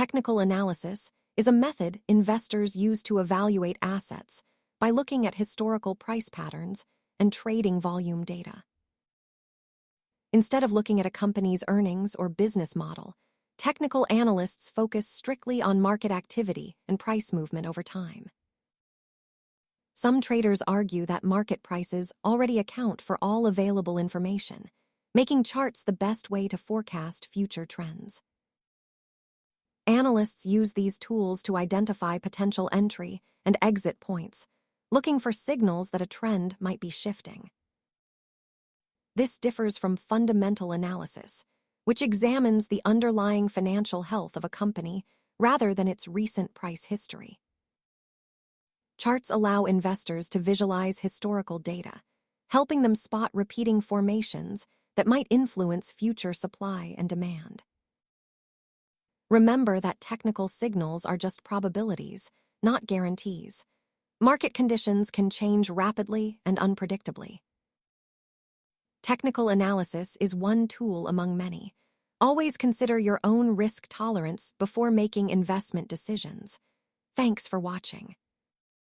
Technical analysis is a method investors use to evaluate assets by looking at historical price patterns and trading volume data. Instead of looking at a company's earnings or business model, technical analysts focus strictly on market activity and price movement over time. Some traders argue that market prices already account for all available information, making charts the best way to forecast future trends. Analysts use these tools to identify potential entry and exit points, looking for signals that a trend might be shifting. This differs from fundamental analysis, which examines the underlying financial health of a company rather than its recent price history. Charts allow investors to visualize historical data, helping them spot repeating formations that might influence future supply and demand. Remember that technical signals are just probabilities, not guarantees. Market conditions can change rapidly and unpredictably. Technical analysis is one tool among many. Always consider your own risk tolerance before making investment decisions. Thanks for watching.